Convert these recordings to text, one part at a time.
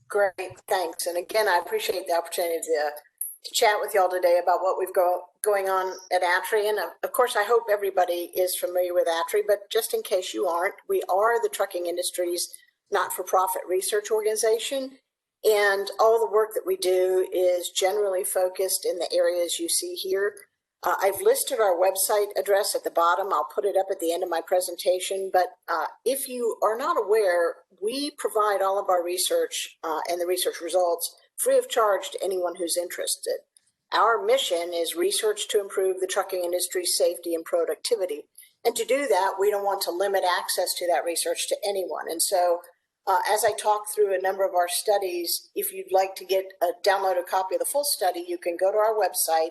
Great, thanks. And again, I appreciate the opportunity to chat with y'all today about what we've going on at ATRI. And of course, I hope everybody is familiar with ATRI, but just in case you aren't, we are the trucking industry's not-for-profit research organization. And all the work that we do is generally focused in the areas you see here. I've listed our website address at the bottom. I'll put it up at the end of my presentation. But if you are not aware, we provide all of our research and the research results free of charge to anyone who's interested. Our mission is research to improve the trucking industry's safety and productivity. And to do that, we don't want to limit access to that research to anyone. And so as I talk through a number of our studies, if you'd like to download a copy of the full study, you can go to our website.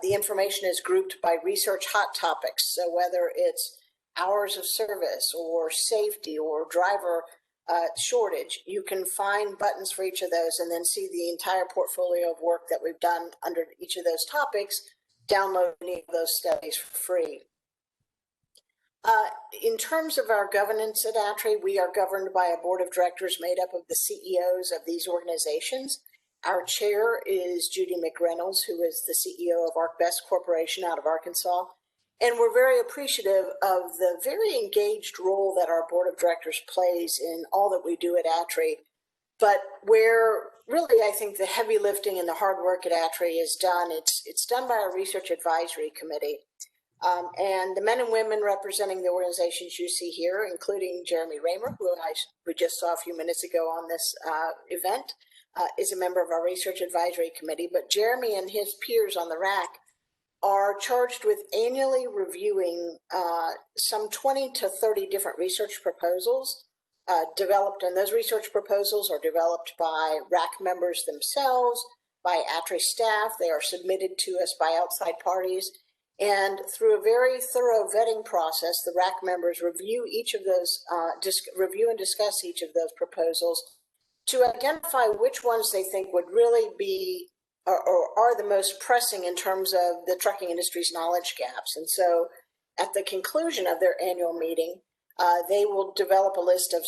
The information is grouped by research hot topics. So whether it's hours of service or safety or driver shortage, you can find buttons for each of those and then see the entire portfolio of work that we've done under each of those topics. Download any of those studies for free. In terms of our governance at ATRI, we are governed by a board of directors made up of the CEOs of these organizations. Our chair is Judy McReynolds, who is the CEO of ArcBest Corporation out of Arkansas. And we're very appreciative of the very engaged role that our board of directors plays in all that we do at ATRI. But where really I think the heavy lifting and the hard work at ATRI is done, it's done by our research advisory committee. And the men and women representing the organizations you see here, including Jeremy Raymer, who we just saw a few minutes ago on this event, is a member of our research advisory committee. But Jeremy and his peers on the RAC are charged with annually reviewing some 20 to 30 different research proposals developed, and those research proposals are developed by RAC members themselves, by ATRI staff. They are submitted to us by outside parties. And through a very thorough vetting process, the RAC members review each of those, review and discuss each of those proposals to identify which ones they think would really be or are the most pressing in terms of the trucking industry's knowledge gaps. And so at the conclusion of their annual meeting, they will develop a list of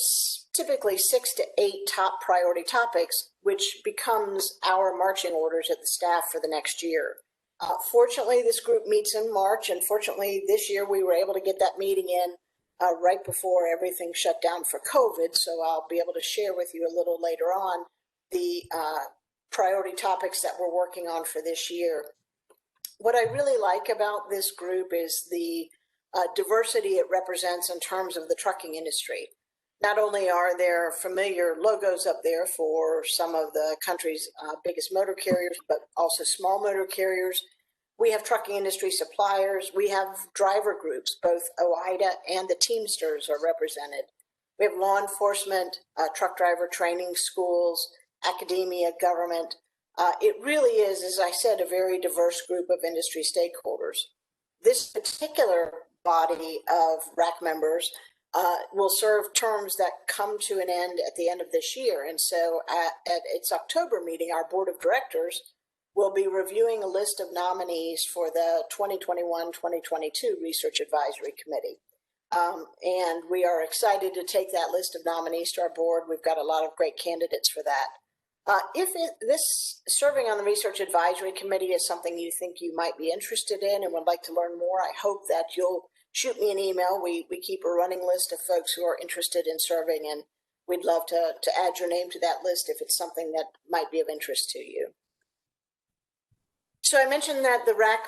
typically 6 to 8 top priority topics, which becomes our marching orders at the staff for the next year. Fortunately, this group meets in March, and fortunately this year we were able to get that meeting in right before everything shut down for COVID, so I'll be able to share with you a little later on the priority topics that we're working on for this year. What I really like about this group is the diversity it represents in terms of the trucking industry. Not only are there familiar logos up there for some of the country's biggest motor carriers, but also small motor carriers. We have trucking industry suppliers. We have driver groups, both OIDA and the Teamsters are represented. We have law enforcement, truck driver training schools, academia, government. It really is, as I said, a very diverse group of industry stakeholders. This particular body of RAC members will serve terms that come to an end at the end of this year. And so at its October meeting, our board of directors will be reviewing a list of nominees for the 2021-2022 Research Advisory Committee. And we are excited to take that list of nominees to our board. We've got a lot of great candidates for that. If this serving on the Research Advisory Committee is something you think you might be interested in and would like to learn more, I hope that you'll shoot me an email. We keep a running list of folks who are interested in serving, and we'd love to add your name to that list if it's something that might be of interest to you. So I mentioned that the RAC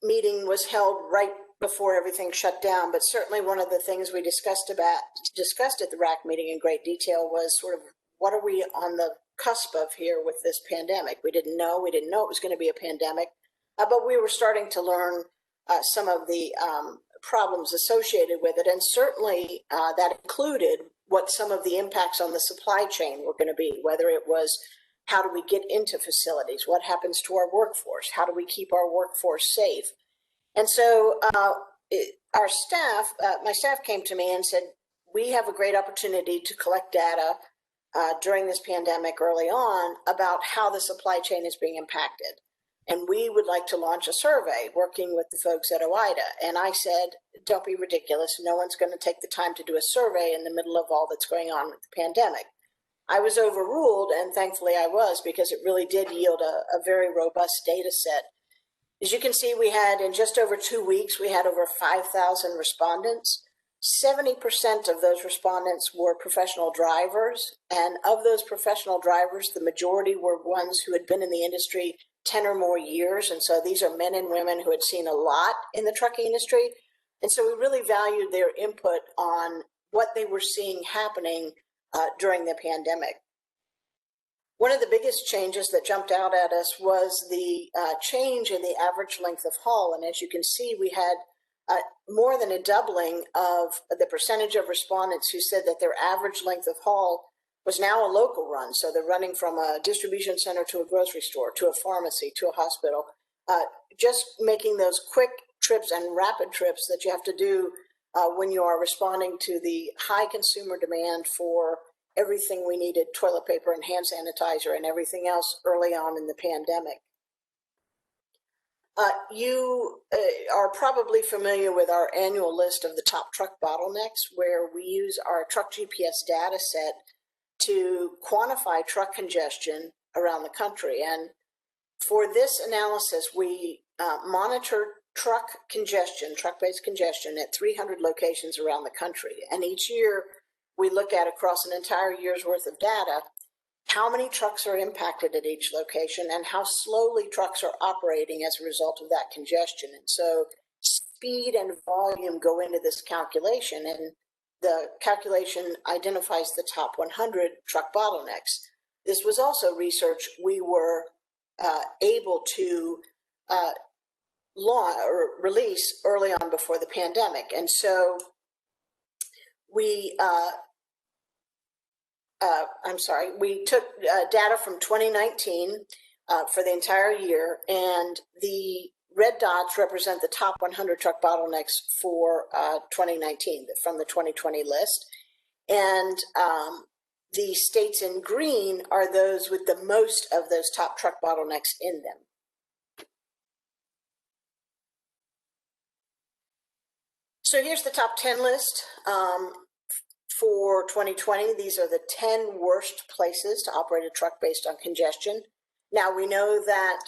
meeting was held right before everything shut down, but certainly one of the things we discussed at the RAC meeting in great detail was sort of what are we on the cusp of here with this pandemic. We didn't know it was going to be a pandemic, but we were starting to learn some of the problems associated with it, and certainly that included what some of the impacts on the supply chain were going to be, whether it was how do we get into facilities, what happens to our workforce, how do we keep our workforce safe. And so our staff, my staff came to me and said, we have a great opportunity to collect data during this pandemic early on about how the supply chain is being impacted. And we would like to launch a survey working with the folks at OIDA. And I said, don't be ridiculous. No one's going to take the time to do a survey in the middle of all that's going on with the pandemic. I was overruled, and thankfully I was, because it really did yield a very robust data set. As you can see, we had, in just over 2 weeks, we had over 5,000 respondents. 70% of those respondents were professional drivers, and of those professional drivers, the majority were ones who had been in the industry 10 or more years, and so these are men and women who had seen a lot in the trucking industry, and so we really valued their input on what they were seeing happening during the pandemic. One of the biggest changes that jumped out at us was the change in the average length of haul, and as you can see, we had more than a doubling of the percentage of respondents who said that their average length of haul was now a local run. So they're running from a distribution center to a grocery store, to a pharmacy, to a hospital, just making those quick trips and rapid trips that you have to do when you are responding to the high consumer demand for everything we needed, toilet paper and hand sanitizer and everything else early on in the pandemic. You are probably familiar with our annual list of the top truck bottlenecks, where we use our truck GPS data set to quantify truck congestion around the country. And for this analysis, we monitor truck congestion, truck-based congestion at 300 locations around the country. And each year we look at, across an entire year's worth of data, how many trucks are impacted at each location and how slowly trucks are operating as a result of that congestion. And so speed and volume go into this calculation, and the calculation identifies the top 100 truck bottlenecks. This was also research we were able to launch or release early on before the pandemic. And so we we took data from 2019 for the entire year, and the red dots represent the top 100 truck bottlenecks for 2019 from the 2020 list. And the states in green are those with the most of those top truck bottlenecks in them. So here's the top 10 list. For 2020, these are the 10 worst places to operate a truck based on congestion. Now, we know that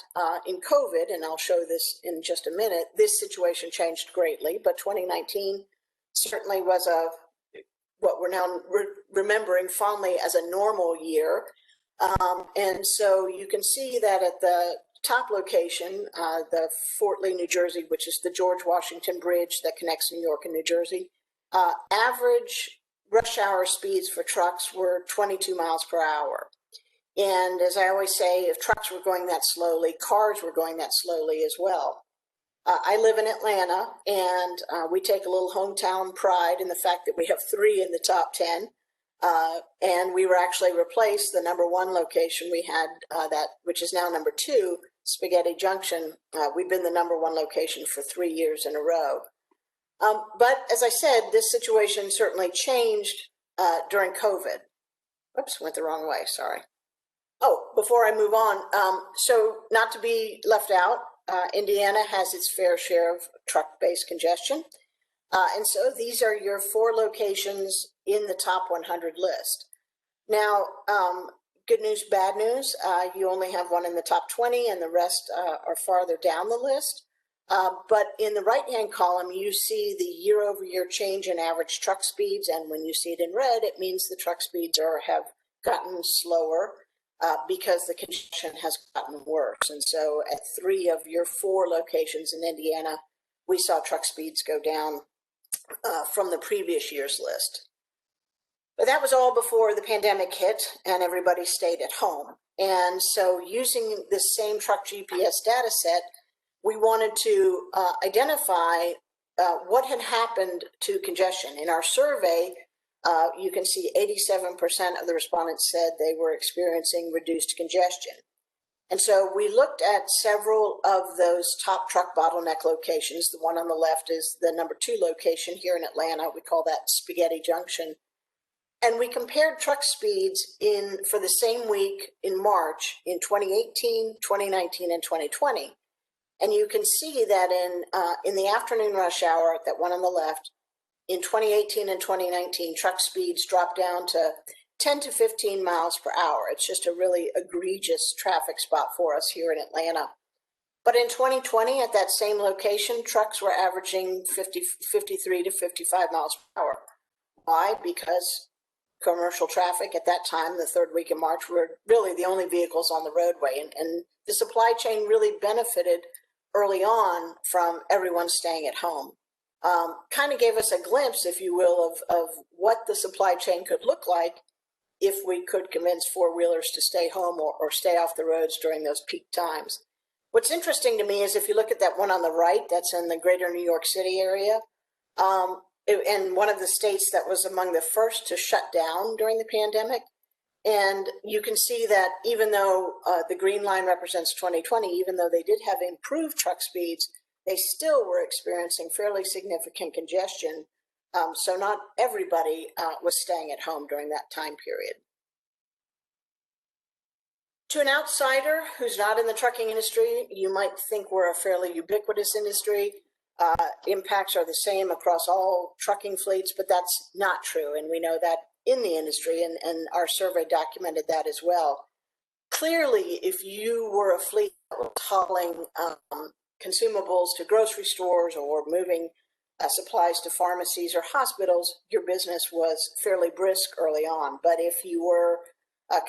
in COVID, and I'll show this in just a minute, this situation changed greatly, but 2019 certainly was what we're now remembering fondly as a normal year. And so you can see that at the top location, the Fort Lee, New Jersey, which is the George Washington Bridge that connects New York and New Jersey, average rush hour speeds for trucks were 22 miles per hour. And as I always say, if trucks were going that slowly, cars were going that slowly as well. I live in Atlanta, and we take a little hometown pride in the fact that we have 3 in the top 10. And we were actually replaced the #1 location we had, which is now #2, Spaghetti Junction. We've been the #1 location for 3 years in a row. But as I said, this situation certainly changed during COVID. Oops, went the wrong way, sorry. Oh, before I move on, so not to be left out, Indiana has its fair share of truck-based congestion. And so these are your 4 locations in the top 100 list. Now, good news, bad news, you only have 1 in the top 20 and the rest are farther down the list. But in the right-hand column, you see the year-over-year change in average truck speeds. And when you see it in red, it means the truck speeds have gotten slower because the congestion has gotten worse. And so at 3 of your 4 locations in Indiana, we saw truck speeds go down from the previous year's list. But that was all before the pandemic hit and everybody stayed at home. And so using this same truck GPS data set, we wanted to identify what had happened to congestion. In our survey, you can see 87% of the respondents said they were experiencing reduced congestion. And so we looked at several of those top truck bottleneck locations. The one on the left is the #2 location here in Atlanta. We call that Spaghetti Junction. And we compared truck speeds for the same week in March in 2018, 2019, and 2020. And you can see that in the afternoon rush hour, that one on the left, in 2018 and 2019, truck speeds dropped down to 10 to 15 miles per hour. It's just a really egregious traffic spot for us here in Atlanta. But in 2020, at that same location, trucks were averaging 53 to 55 miles per hour. Why? Because commercial traffic at that time, the third week of March, were really the only vehicles on the roadway. And the supply chain really benefited early on from everyone staying at home. Kind of gave us a glimpse, if you will, of what the supply chain could look like if we could convince four-wheelers to stay home or stay off the roads during those peak times. What's interesting to me is if you look at that one on the right, that's in the greater New York City area, and one of the states that was among the first to shut down during the pandemic. And you can see that even though the green line represents 2020, even though they did have improved truck speeds, they still were experiencing fairly significant congestion. So not everybody was staying at home during that time period. To an outsider who's not in the trucking industry, you might think we're a fairly ubiquitous industry. Impacts are the same across all trucking fleets, but that's not true. And we know that in the industry, and our survey documented that as well. Clearly, if you were a fleet that was hauling consumables to grocery stores or moving supplies to pharmacies or hospitals, your business was fairly brisk early on. But if you were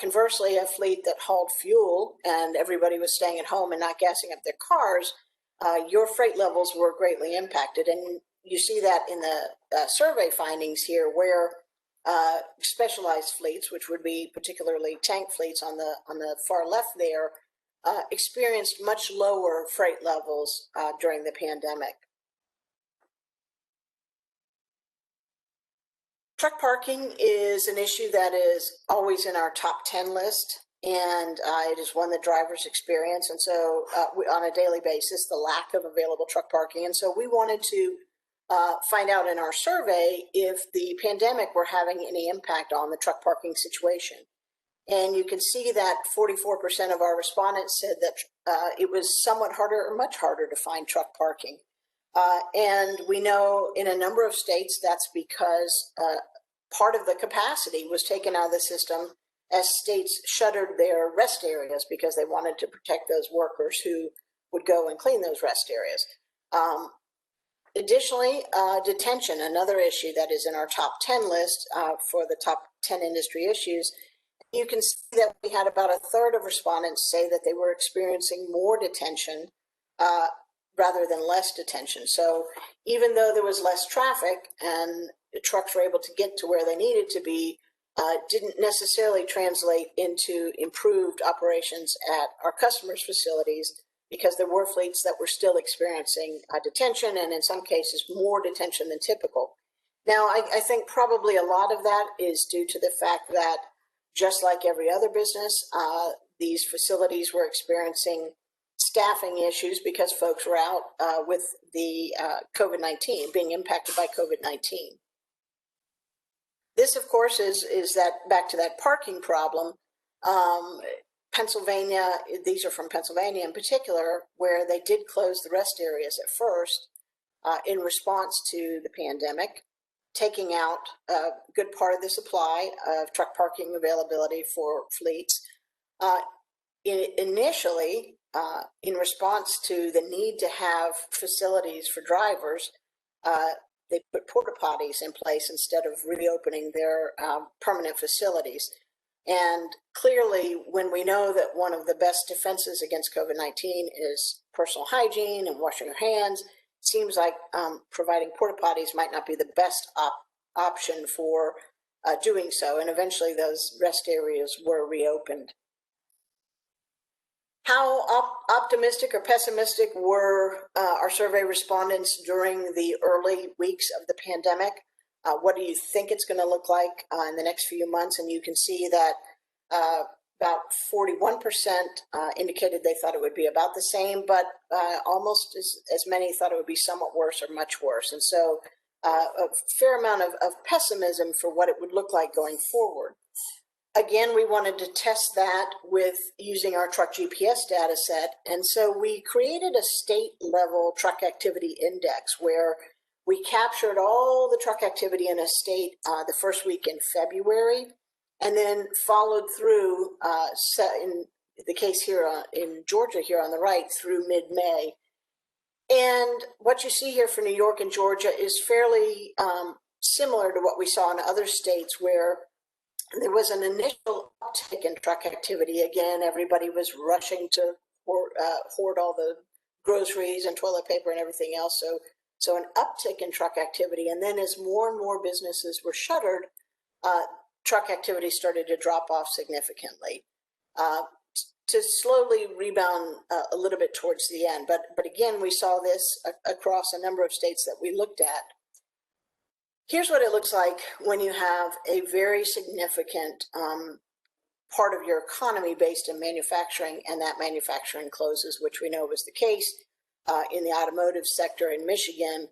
conversely a fleet that hauled fuel and everybody was staying at home and not gassing up their cars, your freight levels were greatly impacted. And you see that in the survey findings here, where specialized fleets, which would be particularly tank fleets on the far left there, experienced much lower freight levels during the pandemic. Truck parking is an issue that is always in our top 10 list, and it is one that drivers experience. And so on a daily basis, the lack of available truck parking. And so we wanted to find out in our survey if the pandemic were having any impact on the truck parking situation. And you can see that 44% of our respondents said that it was somewhat harder or much harder to find truck parking. And we know in a number of states that's because part of the capacity was taken out of the system as states shuttered their rest areas because they wanted to protect those workers who would go and clean those rest areas. Additionally, detention, another issue that is in our top 10 list for the top 10 industry issues. You can see that we had about a third of respondents say that they were experiencing more detention rather than less detention. So even though there was less traffic and the trucks were able to get to where they needed to be, didn't necessarily translate into improved operations at our customers' facilities, because there were fleets that were still experiencing detention, and in some cases more detention than typical. Now, I think probably a lot of that is due to the fact that, just like every other business, these facilities were experiencing staffing issues because folks were out with the COVID-19, being impacted by COVID-19. This, of course, is that back to that parking problem. Pennsylvania, these are from Pennsylvania in particular, where they did close the rest areas at first in response to the pandemic, taking out a good part of the supply of truck parking availability for fleets. Initially, in response to the need to have facilities for drivers, they put porta potties in place instead of reopening their permanent facilities. And clearly, when we know that one of the best defenses against COVID-19 is personal hygiene and washing your hands, it seems like providing porta potties might not be the best option for doing so. And eventually those rest areas were reopened. How optimistic or pessimistic were our survey respondents during the early weeks of the pandemic? What do you think it's going to look like in the next few months? And you can see that about 41% indicated they thought it would be about the same, but almost as many thought it would be somewhat worse or much worse. And so a fair amount of pessimism for what it would look like going forward. Again, we wanted to test that with using our truck GPS data set. And so we created a state level truck activity index where we captured all the truck activity in a state the first week in February. and then followed through, in the case here in Georgia here on the right, through mid-May. And what you see here for New York and Georgia is fairly similar to what we saw in other states, where there was an initial uptick in truck activity. Again, everybody was rushing to hoard all the groceries and toilet paper and everything else. So an uptick in truck activity. And then as more and more businesses were shuttered, truck activity started to drop off significantly, to slowly rebound a little bit towards the end. But again, we saw this across a number of states that we looked at. Here's what it looks like when you have a very significant part of your economy based in manufacturing, and that manufacturing closes, which we know was the case in the automotive sector in Michigan.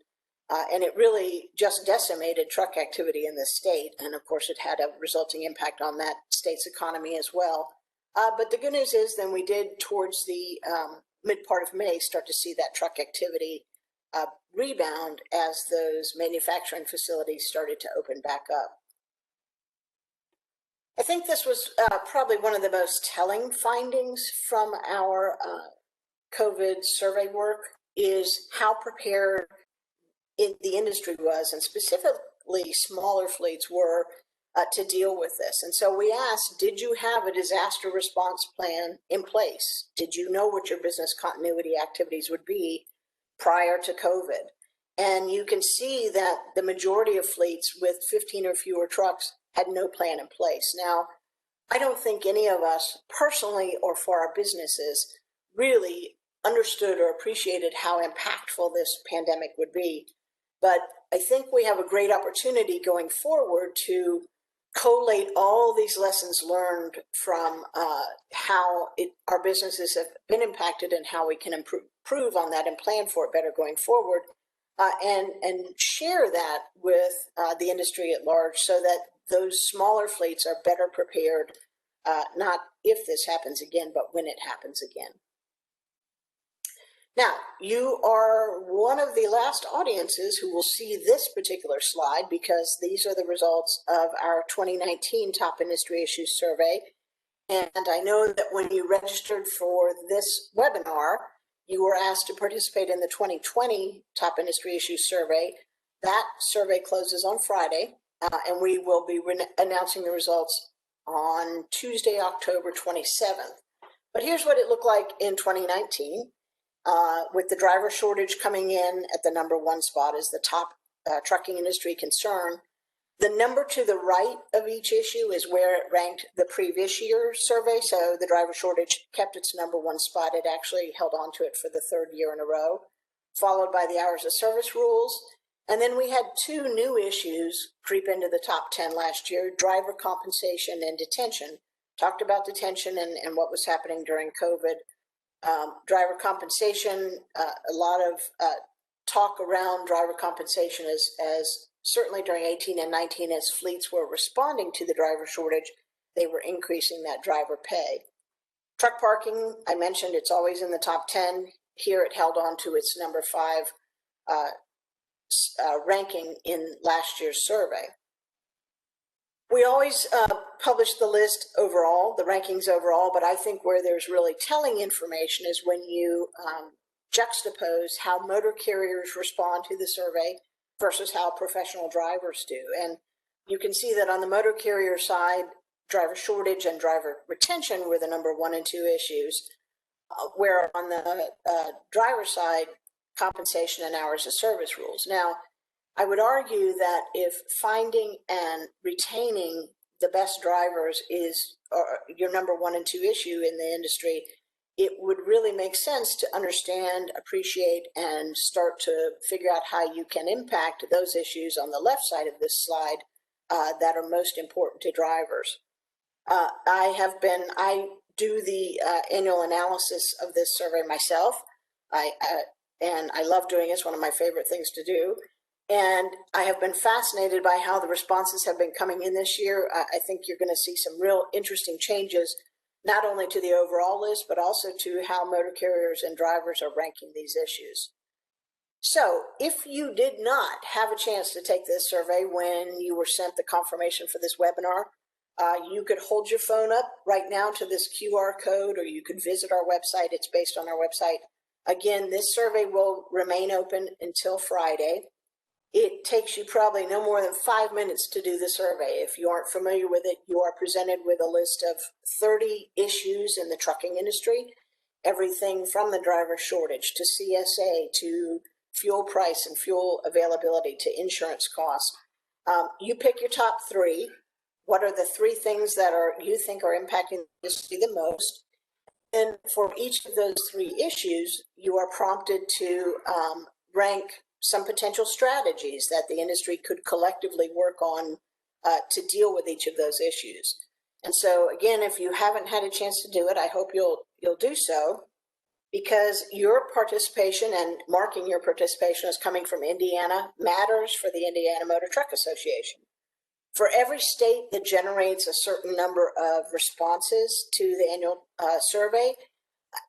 And it really just decimated truck activity in the state. And of course, it had a resulting impact on that state's economy as well. But the good news is then we did, towards the mid part of May, start to see that truck activity rebound as those manufacturing facilities started to open back up. I think this was probably one of the most telling findings from our COVID survey work, is how prepared the industry was, and specifically smaller fleets were, to deal with this. And so we asked, did you have a disaster response plan in place? Did you know what your business continuity activities would be prior to COVID? And you can see that the majority of fleets with 15 or fewer trucks had no plan in place. Now, I don't think any of us personally or for our businesses really understood or appreciated how impactful this pandemic would be. But I think we have a great opportunity going forward to collate all these lessons learned from how our businesses have been impacted and how we can improve on that and plan for it better going forward, and share that with the industry at large, so that those smaller fleets are better prepared, not if this happens again, but when it happens again. Now, you are one of the last audiences who will see this particular slide, because these are the results of our 2019 Top Industry Issues Survey. And I know that when you registered for this webinar, you were asked to participate in the 2020 Top Industry Issues Survey. That survey closes on Friday, and we will be announcing the results on Tuesday, October 27th. But here's what it looked like in 2019. With the driver shortage coming in at the #1 spot as the top trucking industry concern. The number to the right of each issue is where it ranked the previous year survey. So the driver shortage kept its #1 spot. It actually held on to it for the 3rd year in a row, followed by the hours of service rules. And then we had 2 new issues creep into the top 10 last year: driver compensation and detention. Talked about detention and what was happening during COVID. Driver compensation, a lot of talk around driver compensation as certainly during 18 and 19, as fleets were responding to the driver shortage, they were increasing that driver pay. Truck parking, I mentioned, it's always in the top 10. Here it held on to its #5 ranking in last year's survey. We always publish the list overall, the rankings overall, but I think where there's really telling information is when you juxtapose how motor carriers respond to the survey versus how professional drivers do. And you can see that on the motor carrier side, driver shortage and driver retention were the #1 and 2 issues, where on the driver side, compensation and hours of service rules. Now, I would argue that if finding and retaining the best drivers is your #1 and 2 issue in the industry, it would really make sense to understand, appreciate, and start to figure out how you can impact those issues on the left side of this slide that are most important to drivers. I do the annual analysis of this survey myself, and I love doing it. It's one of my favorite things to do. And I have been fascinated by how the responses have been coming in this year. I think you're going to see some real interesting changes, not only to the overall list, but also to how motor carriers and drivers are ranking these issues. So if you did not have a chance to take this survey when you were sent the confirmation for this webinar, You could hold your phone up right now to this QR code, or you could visit our website. It's based on our website. Again, this survey will remain open until Friday. It takes you probably no more than 5 minutes to do the survey. If you aren't familiar with it, you are presented with a list of 30 issues in the trucking industry, everything from the driver shortage to CSA to fuel price and fuel availability to insurance costs. You pick your top three. What are the three things that you think are impacting the industry the most? And for each of those three issues, you are prompted to rank some potential strategies that the industry could collectively work on to deal with each of those issues. And so, again, if you haven't had a chance to do it, I hope you'll do so, because your participation and marking your participation as coming from Indiana matters for the Indiana Motor Truck Association. For every state that generates a certain number of responses to the annual survey,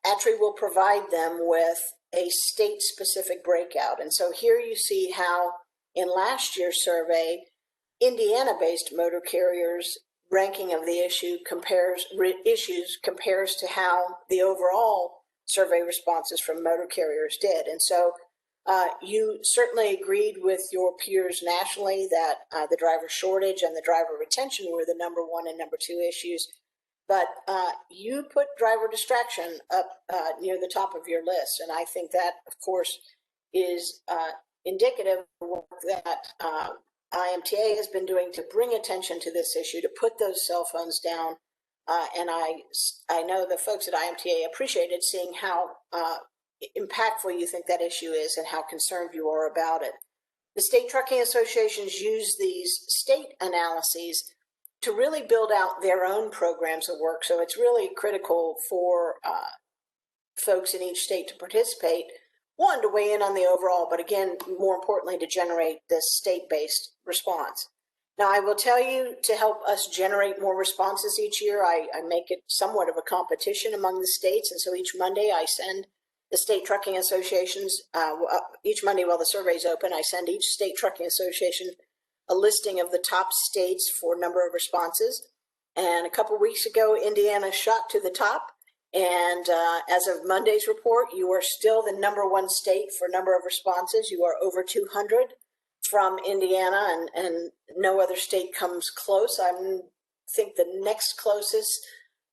ATRI will provide them with a state-specific breakout. And so here you see how in last year's survey, Indiana-based motor carriers' ranking of the issues compares to how the overall survey responses from motor carriers did. And so you certainly agreed with your peers nationally that the driver shortage and the driver retention were the number one and number two issues, but you put driver distraction up near the top of your list. And I think that, of course, is indicative of work that IMTA has been doing to bring attention to this issue, to put those cell phones down. And I know the folks at IMTA appreciated seeing how impactful you think that issue is and how concerned you are about it. The state trucking associations use these state analyses to really build out their own programs of work. So it's really critical for folks in each state to participate, one, to weigh in on the overall, but again, more importantly, to generate this state-based response. Now, I will tell you, to help us generate more responses each year, I make it somewhat of a competition among the states. And so each Monday I send the state trucking associations, each Monday while the survey is open, I send each state trucking association a listing of the top states for number of responses. And a couple of weeks ago, Indiana shot to the top. And as of Monday's report, you are still the number one state for number of responses. You are over 200 from Indiana, and no other state comes close. I think the next closest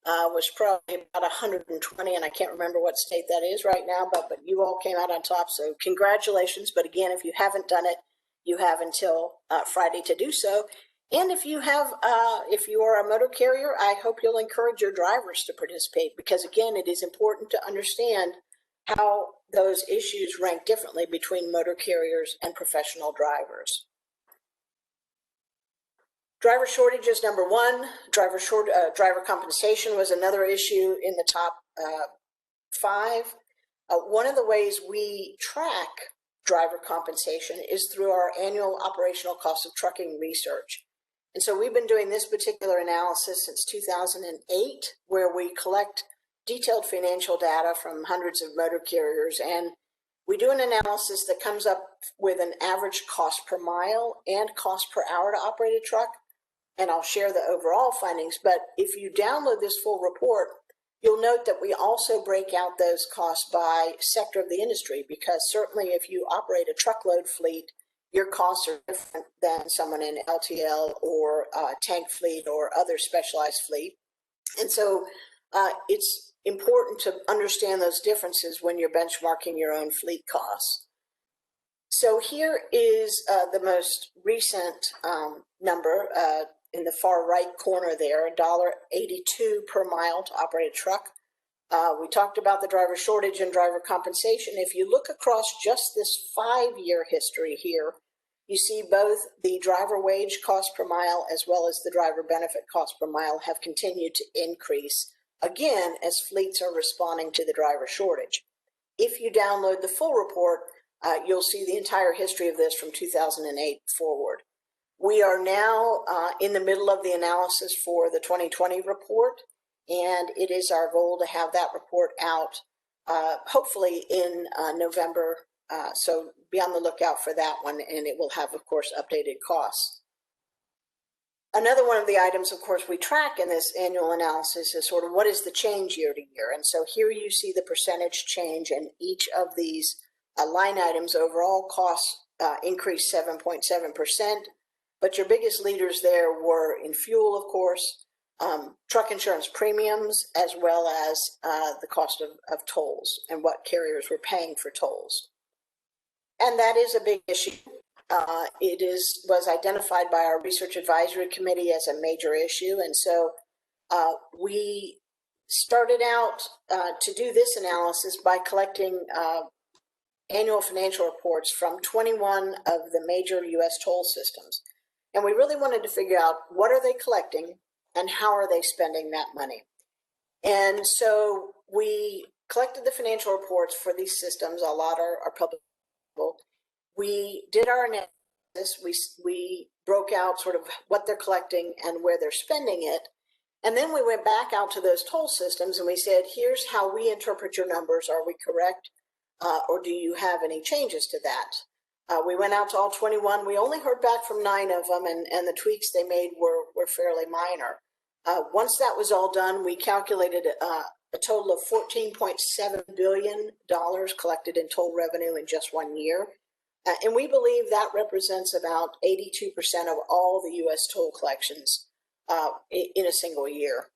was probably about 120, and I can't remember what state that is right now, but you all came out on top, so congratulations. But again, if you haven't done it, you have until Friday to do so. And if you are a motor carrier, I hope you'll encourage your drivers to participate, because again, it is important to understand how those issues rank differently between motor carriers and professional drivers. Driver shortage is number one. Driver compensation was another issue in the top five. One of the ways we track driver compensation is through our annual operational cost of trucking research. And so we've been doing this particular analysis since 2008, where we collect detailed financial data from hundreds of motor carriers, and we do an analysis that comes up with an average cost per mile and cost per hour to operate a truck. And I'll share the overall findings, but if you download this full report, you'll note that we also break out those costs by sector of the industry, because certainly if you operate a truckload fleet, your costs are different than someone in LTL or tank fleet or other specialized fleet. And so it's important to understand those differences when you're benchmarking your own fleet costs. So here is the most recent number in the far right corner there, $1.82 per mile to operate a truck. We talked about the driver shortage and driver compensation. If you look across just this 5-year history here, you see both the driver wage cost per mile as well as the driver benefit cost per mile have continued to increase, again, as fleets are responding to the driver shortage. If you download the full report, you'll see the entire history of this from 2008 forward. We are now in the middle of the analysis for the 2020 report, and it is our goal to have that report out hopefully in November. So be on the lookout for that one, and it will have, of course, updated costs. Another one of the items, of course, we track in this annual analysis is sort of what is the change year to year. And so here you see the percentage change in each of these line items. Overall costs increased 7.7%, but your biggest leaders there were in fuel, of course, truck insurance premiums, as well as the cost of tolls and what carriers were paying for tolls. And that is a big issue. It was identified by our research advisory committee as a major issue. And so we started out to do this analysis by collecting annual financial reports from 21 of the major U.S. toll systems. And we really wanted to figure out what are they collecting and how are they spending that money. And so we collected the financial reports for these systems. A lot are public. We did our analysis. We broke out sort of what they're collecting and where they're spending it. And then we went back out to those toll systems and we said, here's how we interpret your numbers. Are we correct? Or do you have any changes to that? We went out to all 21. We only heard back from 9 of them, and the tweaks they made were fairly minor. Once that was all done, we calculated a total of $14.7 billion collected in toll revenue in just 1 year. And we believe that represents about 82% of all the U.S. toll collections in a single year.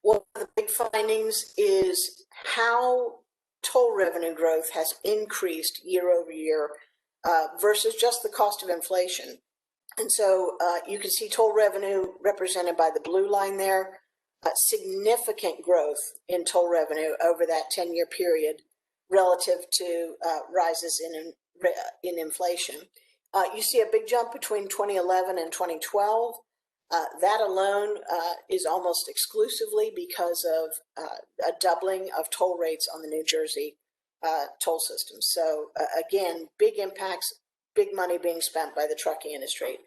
One of the big findings is how toll revenue growth has increased year over year versus just the cost of inflation. And so you can see toll revenue represented by the blue line there, significant growth in toll revenue over that 10-year period relative to rises in inflation. You see a big jump between 2011 and 2012. That alone is almost exclusively because of a doubling of toll rates on the New Jersey toll system. So again, big impacts, big money being spent by the trucking industry.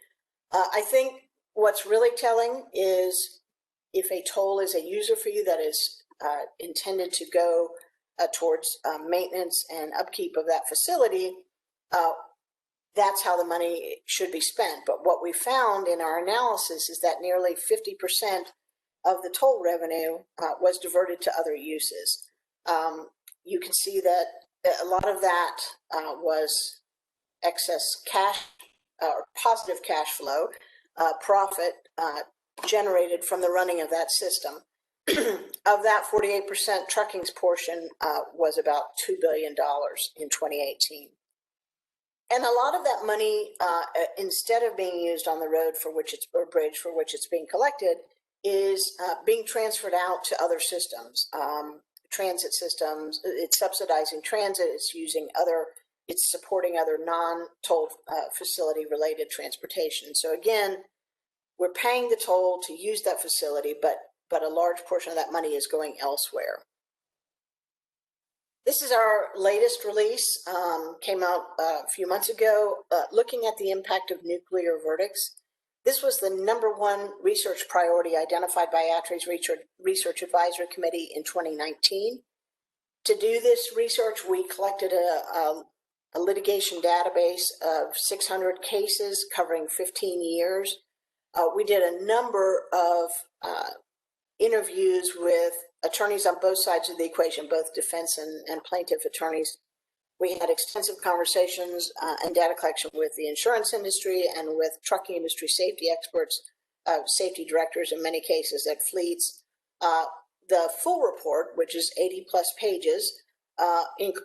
I think what's really telling is if a toll is a user fee that is intended to go towards maintenance and upkeep of that facility, that's how the money should be spent. But what we found in our analysis is that nearly 50% of the toll revenue was diverted to other uses. You can see that a lot of that was excess cash or positive cash flow, profit generated from the running of that system. Of that, 48% trucking's portion was about $2 billion in 2018. And a lot of that money, instead of being used on the road for which it's, or bridge for which it's being collected, is being transferred out to other systems, transit systems. It's subsidizing transit. It's supporting other non-toll facility related transportation. So again, we're paying the toll to use that facility, but a large portion of that money is going elsewhere. This is our latest release, came out a few months ago, looking at the impact of nuclear verdicts. This was the #1 research priority identified by ATRI's Research Advisory Committee in 2019. To do this research, we collected a litigation database of 600 cases covering 15 years. We did a number of interviews with attorneys on both sides of the equation, both defense and plaintiff attorneys. We had extensive conversations and data collection with the insurance industry and with trucking industry safety experts, safety directors in many cases at fleets. The full report, which is 80 plus pages,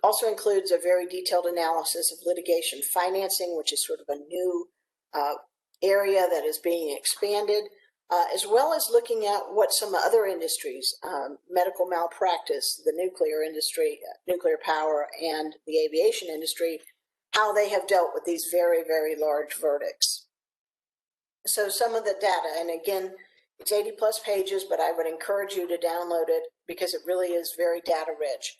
also includes a very detailed analysis of litigation financing, which is sort of a new area that is being expanded, as well as looking at what some other industries, medical malpractice, the nuclear industry, nuclear power, and the aviation industry, how they have dealt with these very, very large verdicts. So some of the data, and again, it's 80 plus pages, but I would encourage you to download it because it really is very data rich.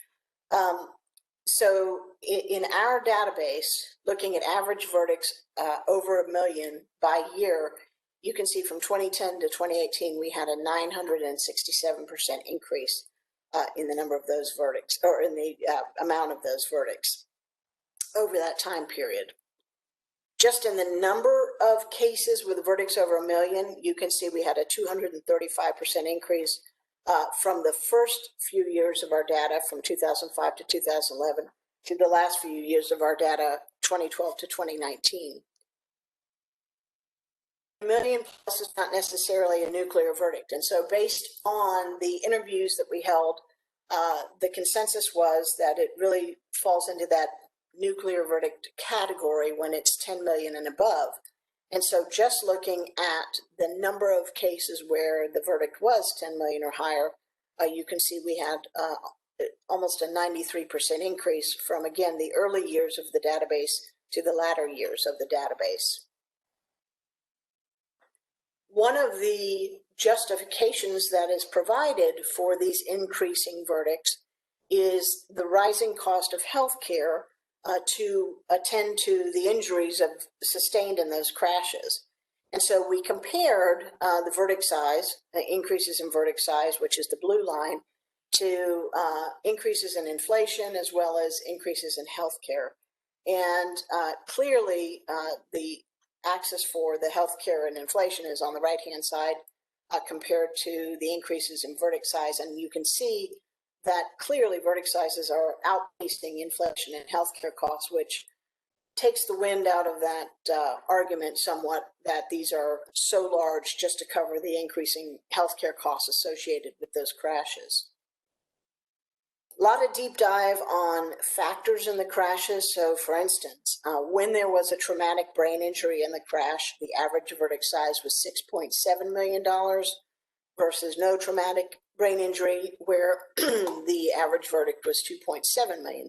So in our database, looking at average verdicts over 1 million by year, you can see from 2010 to 2018, we had a 967% increase in the number of those verdicts, or in the amount of those verdicts over that time period. Just in the number of cases with verdicts over $1 million, you can see we had a 235% increase from the first few years of our data from 2005 to 2011 to the last few years of our data, 2012 to 2019. $1 million plus is not necessarily a nuclear verdict. And so based on the interviews that we held, the consensus was that it really falls into that nuclear verdict category when it's 10 million and above. And so just looking at the number of cases where the verdict was 10 million or higher, you can see we had almost a 93% increase from, again, the early years of the database to the latter years of the database. One of the justifications that is provided for these increasing verdicts is the rising cost of health care to attend to the injuries sustained in those crashes. And so we compared the verdict size, increases in verdict size, which is the blue line, to increases in inflation as well as increases in health care. And clearly, the axis for the health care and inflation is on the right-hand side compared to the increases in verdict size. And you can see that clearly verdict sizes are outpacing inflation and healthcare costs, which takes the wind out of that argument somewhat that these are so large just to cover the increasing healthcare costs associated with those crashes. A lot of deep dive on factors in the crashes. So for instance, when there was a traumatic brain injury in the crash, the average verdict size was $6.7 million versus no traumatic brain injury, where the average verdict was $2.7 million.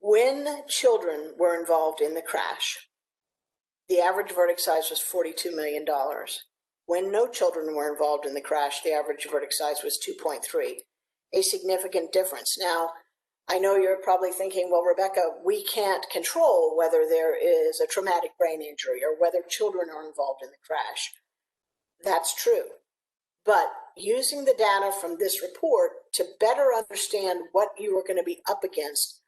When children were involved in the crash, the average verdict size was $42 million. When no children were involved in the crash, the average verdict size was 2.3, a significant difference. Now, I know you're probably thinking, well, Rebecca, we can't control whether there is a traumatic brain injury or whether children are involved in the crash. That's true. But using the data from this report to better understand what you are going to be up against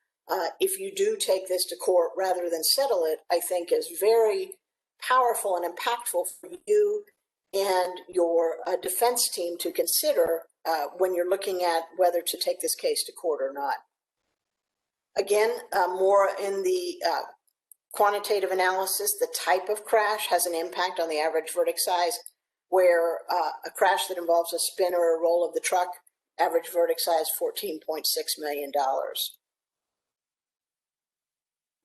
if you do take this to court rather than settle it, I think is very powerful and impactful for you and your defense team to consider when you're looking at whether to take this case to court or not. Again, more in the quantitative analysis, the type of crash has an impact on the average verdict size, where a crash that involves a spin or a roll of the truck, average verdict size $14.6 million.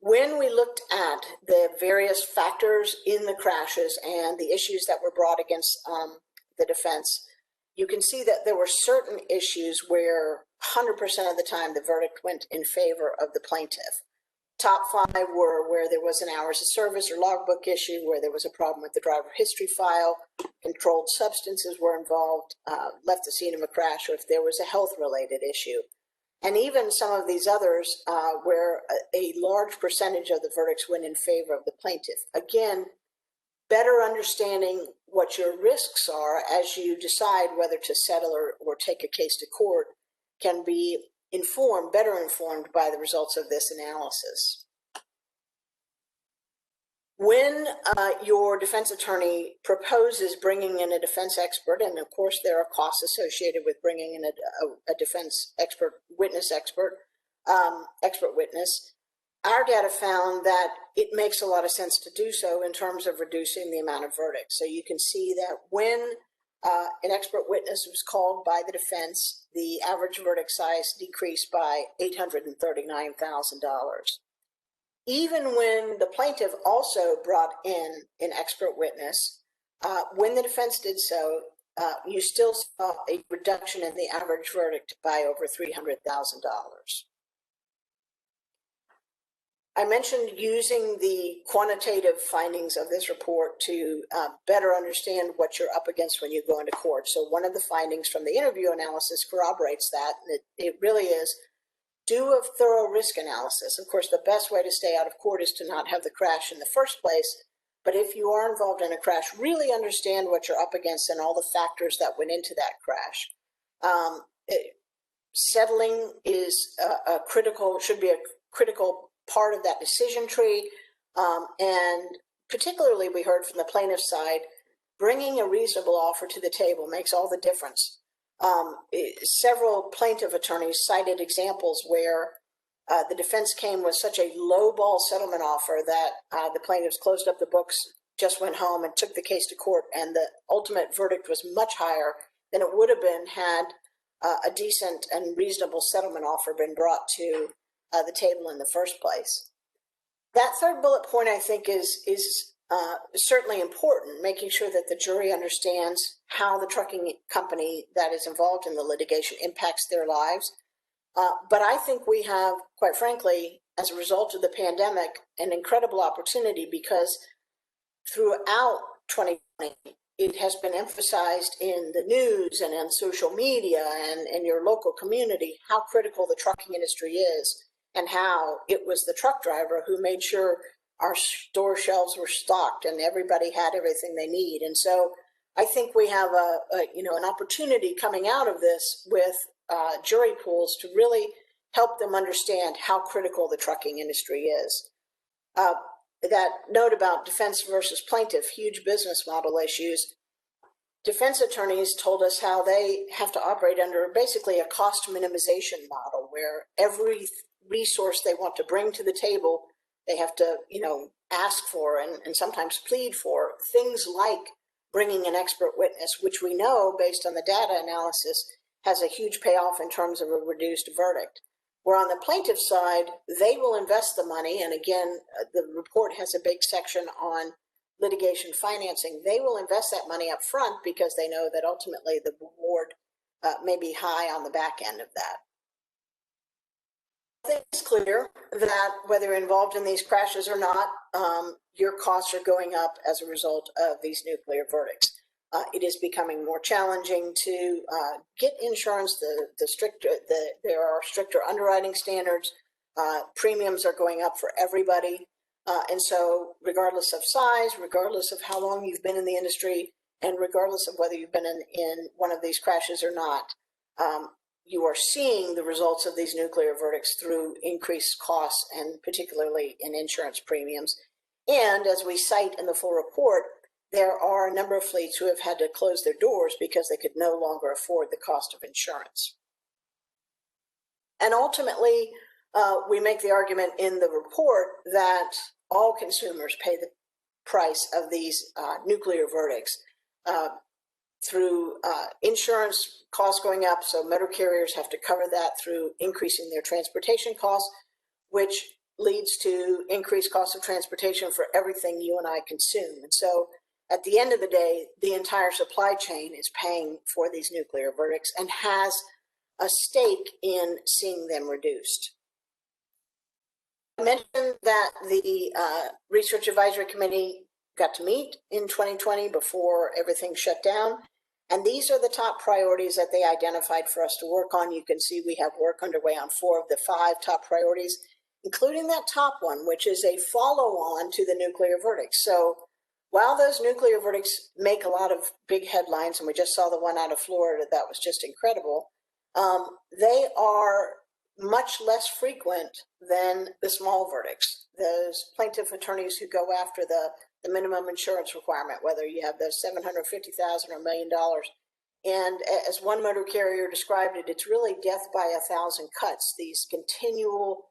When we looked at the various factors in the crashes and the issues that were brought against the defense, you can see that there were certain issues where 100% of the time the verdict went in favor of the plaintiff. Top 5 were where there was an hours of service or logbook issue, where there was a problem with the driver history file, controlled substances were involved, left the scene of a crash, or if there was a health-related issue. And even some of these others where a large percentage of the verdicts went in favor of the plaintiff. Again, better understanding what your risks are as you decide whether to settle or take a case to court can be better informed by the results of this analysis. When your defense attorney proposes bringing in a defense expert, and of course there are costs associated with bringing in a defense expert witness, our data found that it makes a lot of sense to do so in terms of reducing the amount of verdicts. So you can see that when an expert witness was called by the defense, the average verdict size decreased by $839,000. Even when the plaintiff also brought in an expert witness, when the defense did so, you still saw a reduction in the average verdict by over $300,000. I mentioned using the quantitative findings of this report to better understand what you're up against when you go into court. So one of the findings from the interview analysis corroborates that, and it really is do a thorough risk analysis. Of course, the best way to stay out of court is to not have the crash in the first place. But if you are involved in a crash, really understand what you're up against and all the factors that went into that crash. Settling is should be a critical part of that decision tree. And particularly, we heard from the plaintiff's side, bringing a reasonable offer to the table makes all the difference. Several plaintiff attorneys cited examples where the defense came with such a low-ball settlement offer that the plaintiffs closed up the books, just went home and took the case to court, and the ultimate verdict was much higher than it would have been had a decent and reasonable settlement offer been brought to the table in the first place. That third bullet point, I think, is certainly important, making sure that the jury understands how the trucking company that is involved in the litigation impacts their lives. But I think we have, quite frankly, as a result of the pandemic, an incredible opportunity, because throughout 2020, it has been emphasized in the news and on social media and in your local community how critical the trucking industry is, and how it was the truck driver who made sure our store shelves were stocked and everybody had everything they need. And so I think we have an opportunity coming out of this with jury pools to really help them understand how critical the trucking industry is. That note about defense versus plaintiff, huge business model issues. Defense attorneys told us how they have to operate under basically a cost minimization model, where every resource they want to bring to the table, they have to, ask for and sometimes plead for, things like bringing an expert witness, which we know, based on the data analysis, has a huge payoff in terms of a reduced verdict. Where on the plaintiff side, they will invest the money, and again, the report has a big section on litigation financing. They will invest that money up front because they know that ultimately the reward may be high on the back end of that. I think it's clear that whether you're involved in these crashes or not, your costs are going up as a result of these nuclear verdicts. It is becoming more challenging to get insurance. There are stricter underwriting standards. Premiums are going up for everybody. And so regardless of size, regardless of how long you've been in the industry, and regardless of whether you've been in one of these crashes or not, you are seeing the results of these nuclear verdicts through increased costs, and particularly in insurance premiums. And as we cite in the full report, there are a number of fleets who have had to close their doors because they could no longer afford the cost of insurance. And ultimately, we make the argument in the report that all consumers pay the price of these nuclear verdicts through insurance costs going up. So motor carriers have to cover that through increasing their transportation costs, which leads to increased costs of transportation for everything you and I consume. And so at the end of the day, the entire supply chain is paying for these nuclear verdicts and has a stake in seeing them reduced. I mentioned that the Research Advisory Committee got to meet in 2020 before everything shut down. And these are the top priorities that they identified for us to work on. You can see we have work underway on 4 of the 5 top priorities, including that top one, which is a follow-on to the nuclear verdicts. So while those nuclear verdicts make a lot of big headlines, and we just saw the one out of Florida that was just incredible, they are much less frequent than the small verdicts. Those plaintiff attorneys who go after the minimum insurance requirement, whether you have those $750,000 or $1 million. And as one motor carrier described it, it's really death by 1,000 cuts, these continual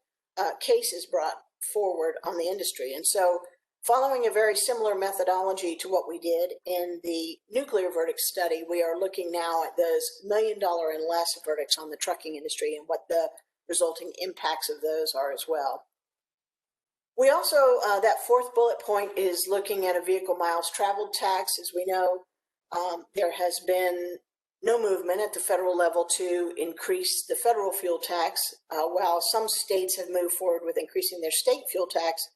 cases brought forward on the industry. And so following a very similar methodology to what we did in the nuclear verdict study, we are looking now at those $1 million and less verdicts on the trucking industry and what the resulting impacts of those are as well. We also, that 4th bullet point is looking at a vehicle miles traveled tax. As we know, there has been no movement at the federal level to increase the federal fuel tax. While some states have moved forward with increasing their state fuel tax,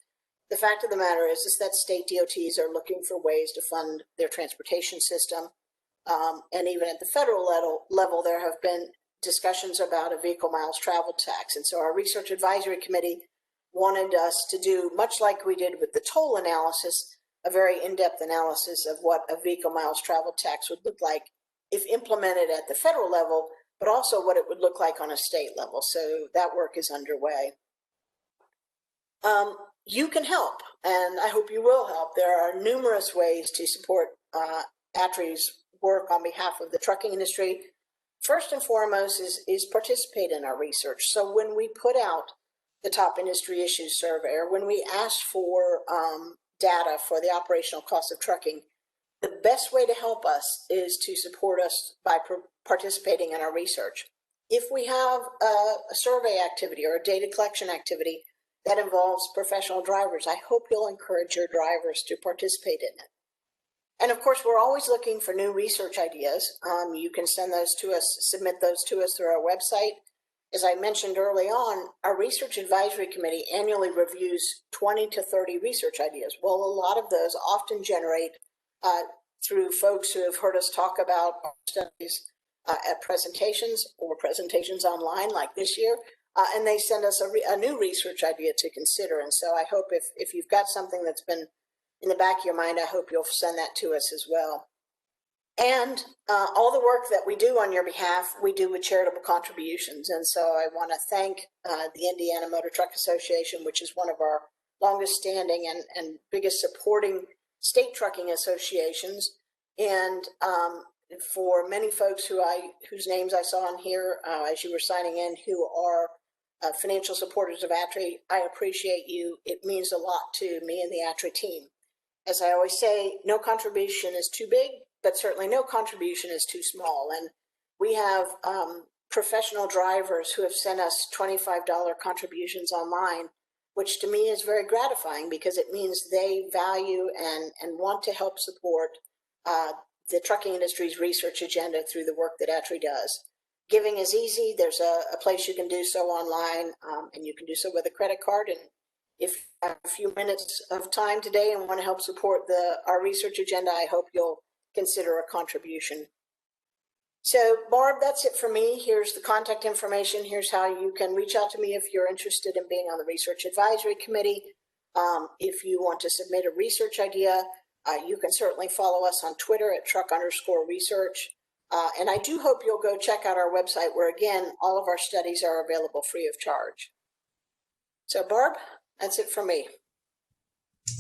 the fact of the matter is that state DOTs are looking for ways to fund their transportation system. And even at the federal level, there have been discussions about a vehicle miles traveled tax. And so our Research Advisory Committee wanted us to do, much like we did with the toll analysis, a very in-depth analysis of what a vehicle miles traveled tax would look like if implemented at the federal level, but also what it would look like on a state level. So that work is underway. you can help, and I hope you will help. There are numerous ways to support ATRI's work on behalf of the trucking industry. First and foremost is participate in our research. So when we put out the top industry issues survey, or when we ask for data for the operational cost of trucking, the best way to help us is to support us by participating in our research. If we have a survey activity or a data collection activity that involves professional drivers, I hope you'll encourage your drivers to participate in it. And of course, we're always looking for new research ideas. You can send those to us, submit those to us through our website. As I mentioned early on, our Research Advisory Committee annually reviews 20 to 30 research ideas. Well, a lot of those often generate through folks who have heard us talk about our studies at presentations or presentations online like this year, and they send us a new research idea to consider. And so I hope if you've got something that's been in the back of your mind, I hope you'll send that to us as well. And all the work that we do on your behalf, we do with charitable contributions. And so I want to thank the Indiana Motor Truck Association, which is one of our longest standing and biggest supporting state trucking associations. And for many folks whose names I saw on here as you were signing in, who are financial supporters of ATRI, I appreciate you. It means a lot to me and the ATRI team. As I always say, no contribution is too big, but certainly no contribution is too small. And we have professional drivers who have sent us $25 contributions online, which to me is very gratifying because it means they value and want to help support the trucking industry's research agenda through the work that ATRI does. Giving is easy. There's a place you can do so online, and you can do so with a credit card. And if you have a few minutes of time today and want to help support our research agenda, I hope you'll consider a contribution. So Barb, that's it for me. Here's the contact information. Here's how you can reach out to me if you're interested in being on the Research Advisory Committee. If you want to submit a research idea, you can certainly follow us on Twitter at truck_research. And I do hope you'll go check out our website where, again, all of our studies are available free of charge. So Barb, that's it for me.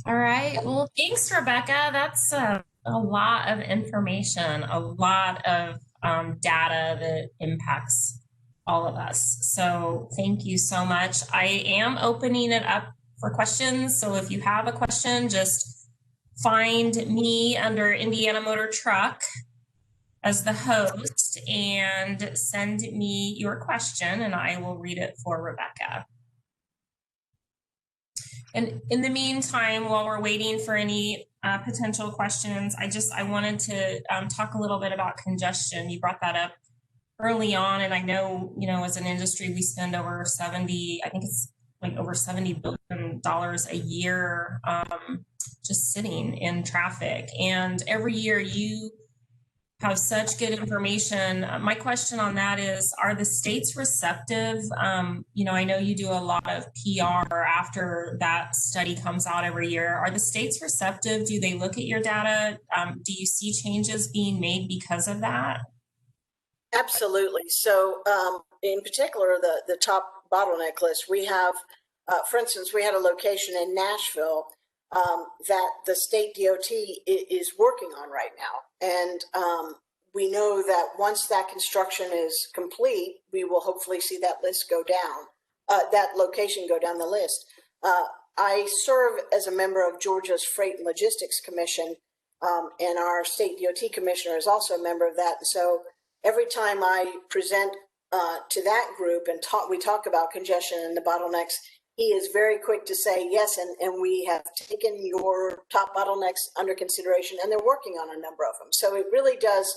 All right. Well, thanks, Rebecca. That's a lot of information, a lot of data that impacts all of us. So thank you so much. I am opening it up for questions. So if you have a question, just find me under Indiana Motor Truck as the host and send me your question and I will read it for Rebecca. And in the meantime, while we're waiting for any potential questions, I wanted to talk a little bit about congestion. You brought that up early on, and I know, as an industry, we spend over over $70 billion a year just sitting in traffic. And every year you have such good information. My question on that is, are the states receptive? I know you do a lot of PR after that study comes out every year. Are the states receptive? Do they look at your data? Do you see changes being made because of that? Absolutely. So in particular, the top bottleneck list, we have, for instance, we had a location in Nashville that the state DOT is working on right now. And we know that once that construction is complete, we will hopefully see that list go down, that location go down the list. I serve as a member of Georgia's Freight and Logistics Commission, and our state DOT commissioner is also a member of that. And so every time I present to that group and we talk about congestion and the bottlenecks, he is very quick to say, yes, and we have taken your top bottlenecks under consideration, and they're working on a number of them. So it really does,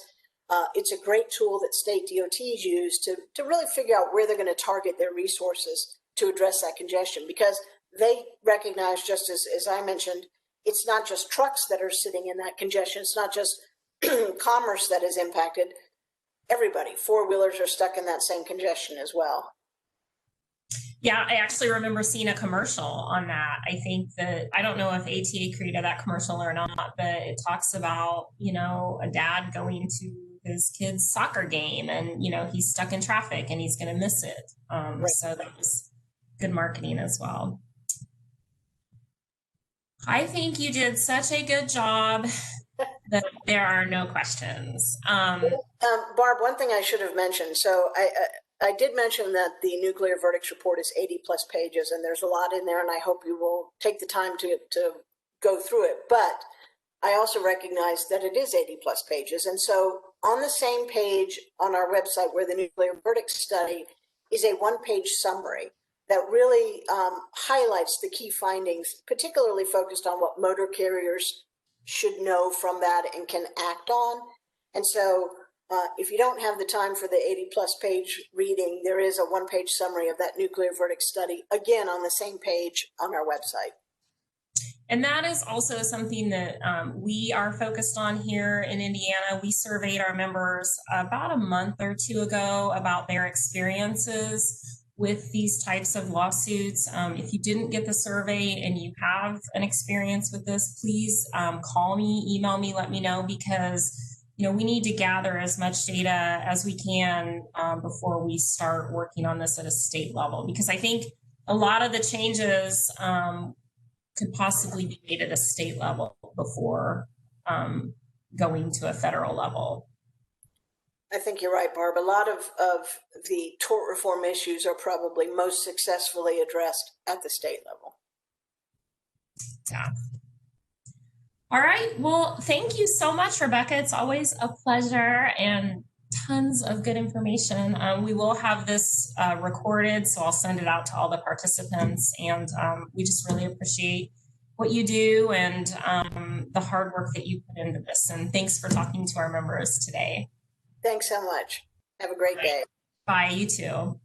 it's a great tool that state DOTs use to really figure out where they're going to target their resources to address that congestion, because they recognize, just as I mentioned, it's not just trucks that are sitting in that congestion. It's not just commerce that is impacted. Everybody, four-wheelers are stuck in that same congestion as well. Yeah, I actually remember seeing a commercial on that. I think that, I don't know if ATA created that commercial or not, but it talks about, a dad going to his kid's soccer game and, he's stuck in traffic and he's going to miss it. Right. So that was good marketing as well. I think you did such a good job that there are no questions. Barb, one thing I should have mentioned. So I did mention that the nuclear verdicts report is 80 plus pages, and there's a lot in there, and I hope you will take the time to go through it. But I also recognize that it is 80 plus pages. And so on the same page on our website where the nuclear verdict study is a one-page summary that really highlights the key findings, particularly focused on what motor carriers should know from that and can act on. And so if you don't have the time for the 80 plus page reading, there is a one-page summary of that nuclear verdict study, again, on the same page on our website. And that is also something that we are focused on here in Indiana. We surveyed our members about a month or two ago about their experiences with these types of lawsuits. If you didn't get the survey and you have an experience with this, please call me, email me, let me know, because we need to gather as much data as we can before we start working on this at a state level. Because I think a lot of the changes could possibly be made at a state level before going to a federal level. I think you're right, Barb. A lot of the tort reform issues are probably most successfully addressed at the state level. Yeah. All right. Well, thank you so much, Rebecca. It's always a pleasure and tons of good information. We will have this recorded, so I'll send it out to all the participants. And we just really appreciate what you do and the hard work that you put into this. And thanks for talking to our members today. Thanks so much. Have a great day. Bye, you too.